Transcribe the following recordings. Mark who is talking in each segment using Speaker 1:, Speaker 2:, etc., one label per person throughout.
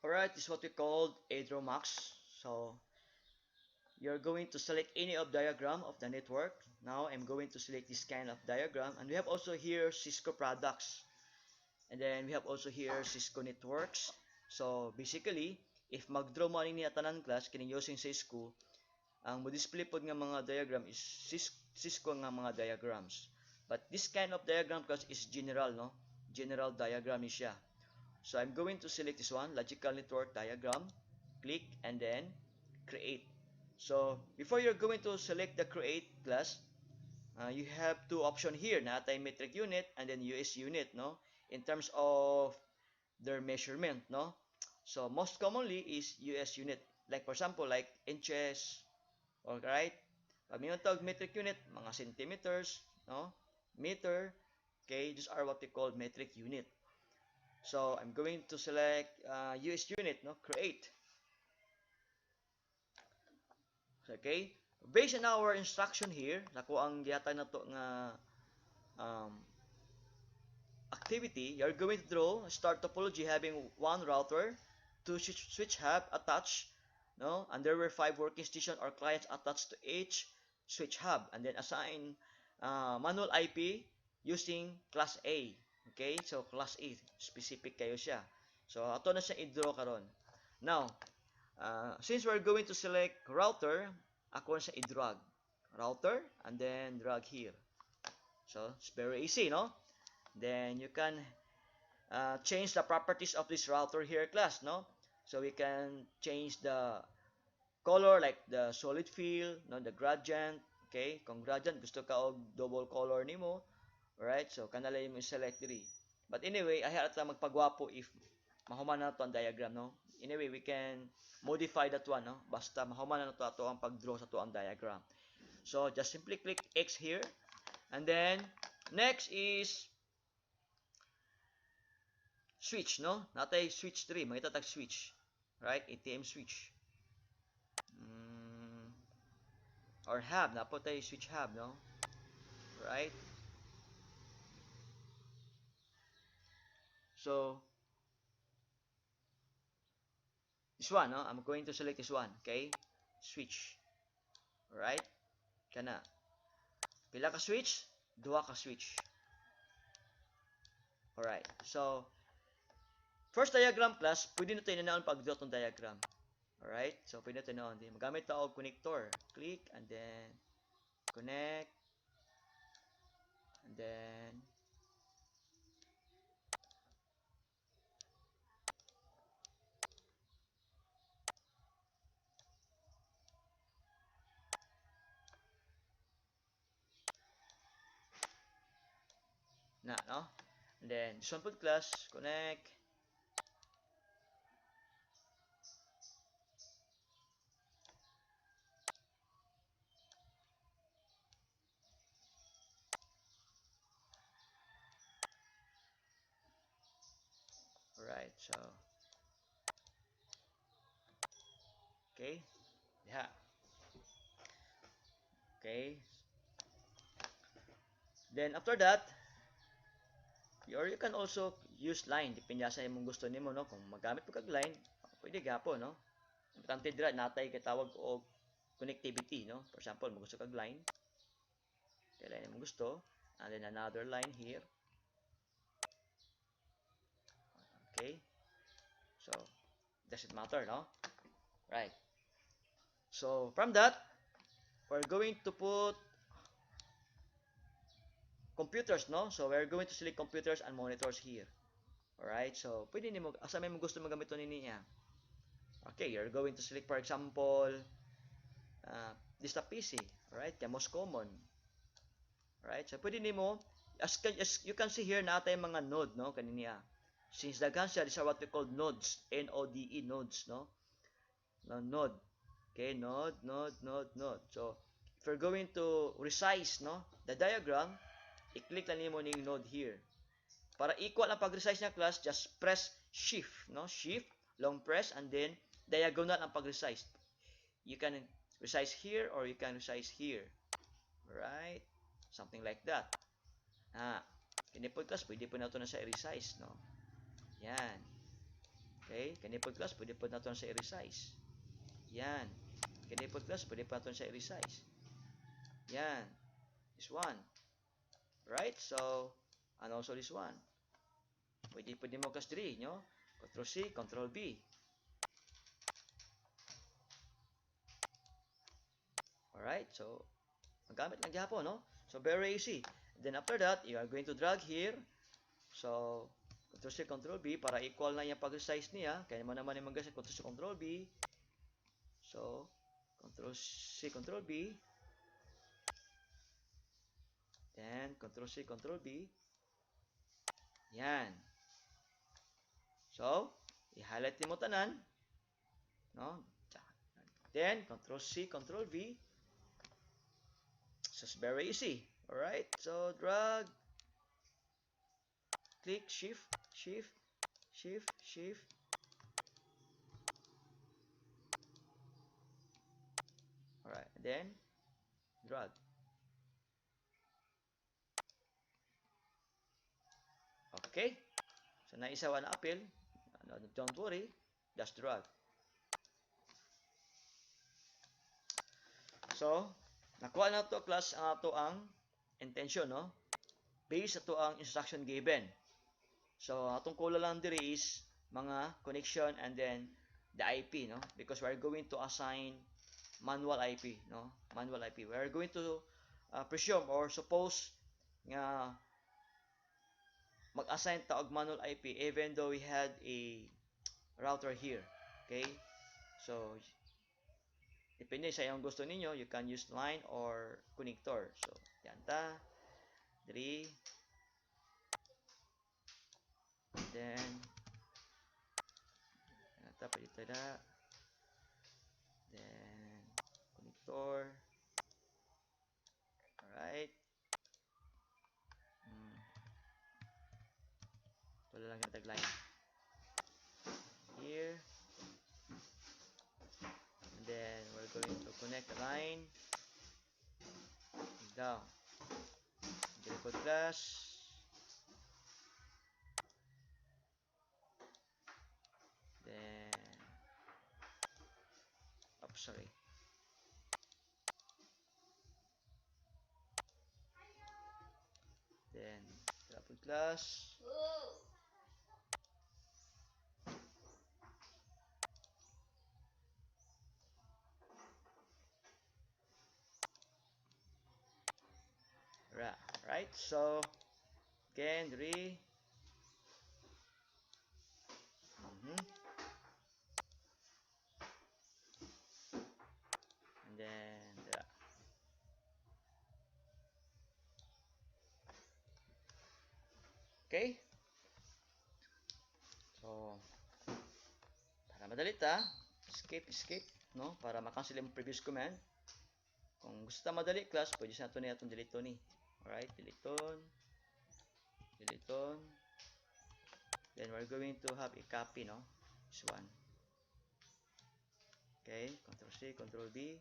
Speaker 1: Alright, this is what we called Edraw Max. So you're going to select any of diagram of the network. Now I'm going to select this kind of diagram, and we have also here Cisco products, and then we have also here Cisco networks. So basically, if mag-draw mo ani niya tanan class kini using Cisco, ang mo-display pod nga mga diagram is Cisco nga mga diagrams. But this kind of diagram class is general, no? General diagram ni siya. So I'm going to select this one, logical network diagram, click, and then create. So before you're going to select the create class, you have two options here, natay metric unit and then US unit, no? In terms of their measurement, no? So most commonly is US unit. Like for example, like inches, alright? Pag minutog metric unit, mga centimeters, no? Meter, okay? These are what we call metric unit. So I'm going to select US unit, no? Create. Okay? Based on our instruction here, nako ang giyata na to nga activity, you're going to draw a start topology having one router, two switch hub attached, no? And there were 5 working stations or clients attached to each switch hub, and then assign manual IP using class A. Okay? So class A, specific kayo siya. So ato na siya i-draw karon. Now, since we're going to select router, ako na siya i-drag. Router, and then drag here. So, it's very easy, no? Then, you can change the properties of this router here class, no? So, we can change the color, like the solid fill, no? The gradient, okay? Kung gradient, gusto ka og double color nimo, alright? So, kanala mo select diri. But anyway, ayaw ata magpagwapo if mahuman na to ang diagram, no? Anyway, we can modify that one, no? Basta mahuman na to ato ang pag-draw sa to ang diagram. So, just simply click X here. And then, next is switch, no? Natay switch 3. Makita tag switch. Right? ATM switch. Or hub. Napo tayo switch hub, no? Right? So, this one, no? I'm going to select this one. Okay? Switch. Alright? Kana. Pila ka switch? Duha ka switch. Alright. So, first diagram class, pwede na tayo nanaon pag-draw itong diagram. Alright? So, pwede na tayo nanaon. Magamit tayo og connector. Click, and then, connect. And then, no? And then, this one put class, connect. Alright, so, okay. Yeah. Okay. Then, after that, or you can also use line. Depende sa imong gusto nimo, no? Kung magamit mo kag line, pwede gapon, no? Importante dira natay kitawag og connectivity, no? For example, mo gusto kag line. Kay line mo gusto, and then another line here. Okay? So, doesn't matter, no? Right. So, from that, we're going to put computers, no? So, we're going to select computers and monitors here. Alright? So, pwede nimo, asa may mo gusto magamit ni niya. Okay, you're going to select, for example, this is a PC. Alright? Kaya most common. Alright? So, pwede nimo, as you can see here, natay mga node, no? Kaniniya. Since daghan siya, these are what we call nodes. N-O-D-E, nodes, no? Node. Okay, node. So, if you're going to resize, no, the diagram, i-click lang nimo ning node here. Para equal ang pag-resize niya class, just press shift, no? Shift, long press, and then diagonal ang pag-resize. You can resize here or you can resize here. Right? Something like that. Kini po class, pwede po na ito na sa i-resize, no? Yan. Okay, kani pod class pwede pod naton sa i-resize. Yan. Kani pod class pwede pa naton sa i-resize. Yan. This one. Right? So, and also this one. Pwede mo class 3, nyo? Control C, Control B. Alright, so magamit lang gihapon, no? So very easy. Then after that, you are going to drag here. So Ctrl C, Ctrl B para equal na yung pag-resize niya. Kaya naman yung mag-resize, Ctrl C, Ctrl B. So Ctrl C, Ctrl B. Then Ctrl C, Ctrl B. Yan. So, i-highlight mo tanan, no? Then Ctrl C, Ctrl V. So it's very easy. Alright, so drag, click, shift, shift, shift, shift. Alright, then drag. Okay, so naisawa na appeal. Don't worry, just drag. So, nakuha na to class ang ato ang intention, no? Based ato ang instruction given. So, atong kula lang diri is mga connection and then the IP, no? Because we are going to assign manual IP, no? Manual IP. We are going to presume or suppose nga mag-assign ta og manual IP even though we had a router here. Okay? So, depende sa iyong gusto ninyo, you can use line or connector. So, yan ta. 3. Then, yan ta, pwede tada. Then, connector. Alright. Wala lang yung tagline. Here. And then, we're going to connect the line. Down. Record class. Then, sorry. Then, record class. Right, so again, and then okay. So, para madali ta, escape, no? Para makancel yung previous command. Kung gusto ta madali class, pwede sa nato ni atong delete ni. Alright, delete on. Then we're going to have a copy, no? This one. Okay, Ctrl C, Ctrl B.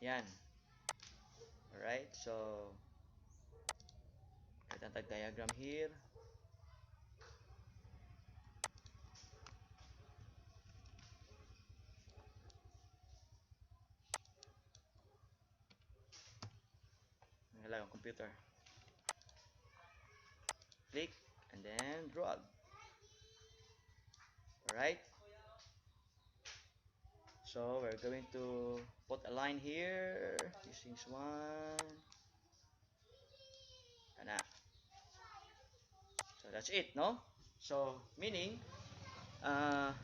Speaker 1: Yan. Alright, so kita tag diagram here. Wala yung computer. Click and then drag. Alright. So we're going to put a line here using this one. Kana. So that's it, no? So meaning alright,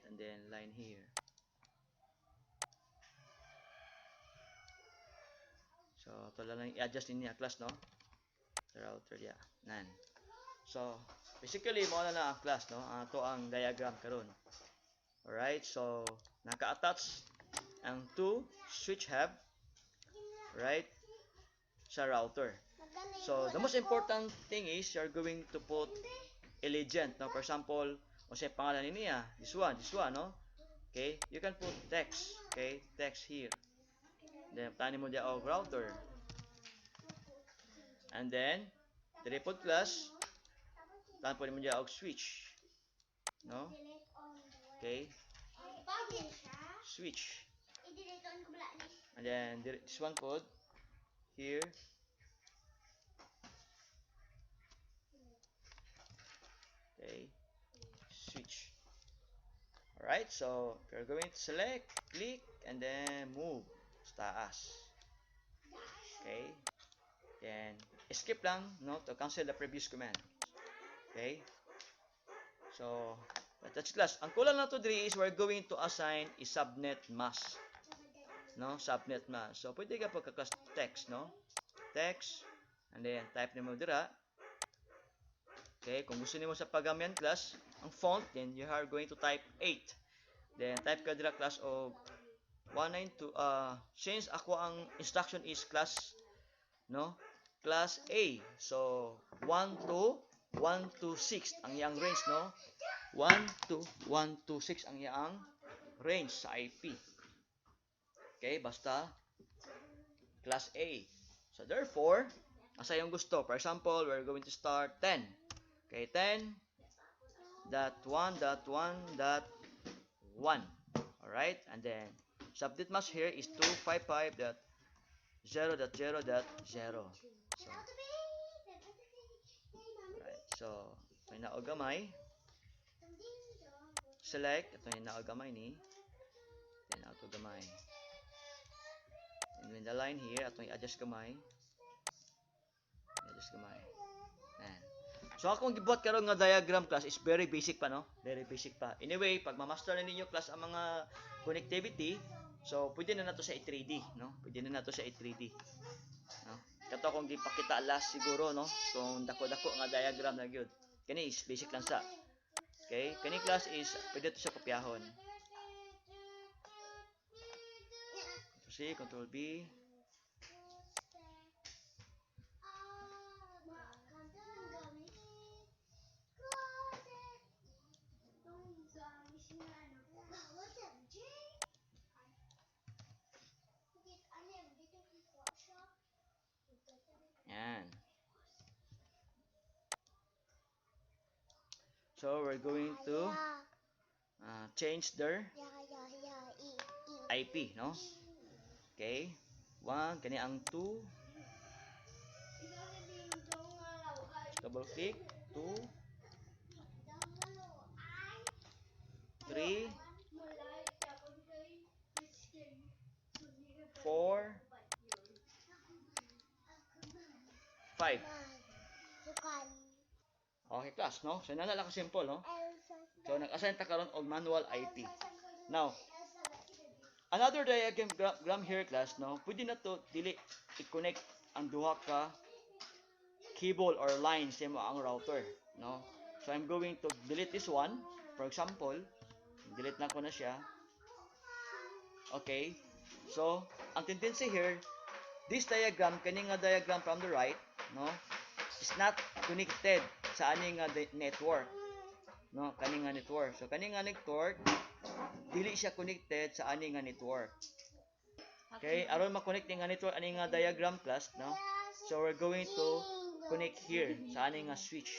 Speaker 1: and then line here. So ito lang i-adjust niya class, no? The router yeah. Nan. So basically mo na ang class, no? Ato ang diagram karon. Alright, so naka-attach ang two switch hub, right, sa router. So the most important thing is you're going to put a legend, no? For example, o sa pangalan niya, this one, no? Okay, you can put text, okay, text here. Then tani mo dia og router. And then the report class, tani po mo dia og switch, no? Okay, switch. And then this one code here. Okay, switch. Alright, so you're going to select, click, and then move sa taas. Okay, then escape lang, no, to cancel the previous command. Okay, so that's class. Ang kulang na to diri is we're going to assign a subnet mask, no, subnet mask. So pwede ka pagka-class text, no, text, and then type nimo dira. Okay, kung gusto nimo sa pagamian class, ang font, then you are going to type 8. Then type ka dira class of 192. Since ako ang instruction is class, no, class A. So 1 to 1 to 6 ang iyang range, no. 1 to 1 to 6 ang iyang range sa IP. Okay, basta class A. So therefore, asa yung gusto. For example, we're going to start 10. Okay, 10.1.1.1. Alright, and then subnet mask here is 255.0.0.0. So, right, so may naogamay. Select, ito yung naogamay ni. Then auto gamay. And when the line here, ito yung adjust gamay. Adjust gamay. Ayan. So akong gibuhat karon nga diagram class is very basic pa, no? Very basic pa. Anyway, pag ma-master na ninyo class ang mga connectivity, so pwede na nato sa i3D, no? Pwede na nato sa i3D. No? Kato akong gipakita last siguro, no? Kung dako-dako nga diagram na gyud. Kani is basic lang sa. Okay? Kani class is pwede to sa kopyahon. Ctrl C, Ctrl B. Yan. So we're going to change their IP, no? Okay. 1, kani ang 2. Double click. 2. 3. 4. 5. Okay, class, no? So, nalala ka simple, no? So, nag-assign ta karon og manual IP. Now, another diagram here, class, no? Pwede na to dili i-connect ang duha ka cable or line sa mo ang router, no? So, I'm going to delete this one. For example, delete na ko na siya. Okay. So, ang tendency here, this diagram, kani nga diagram from the right, no, is not connected sa ani nga network, no, kani nga network. So kani nga network dili siya connected sa ani nga network. Okay, aron ma-connect nga network ani nga diagram class, no. So we're going to connect here sa ani nga switch.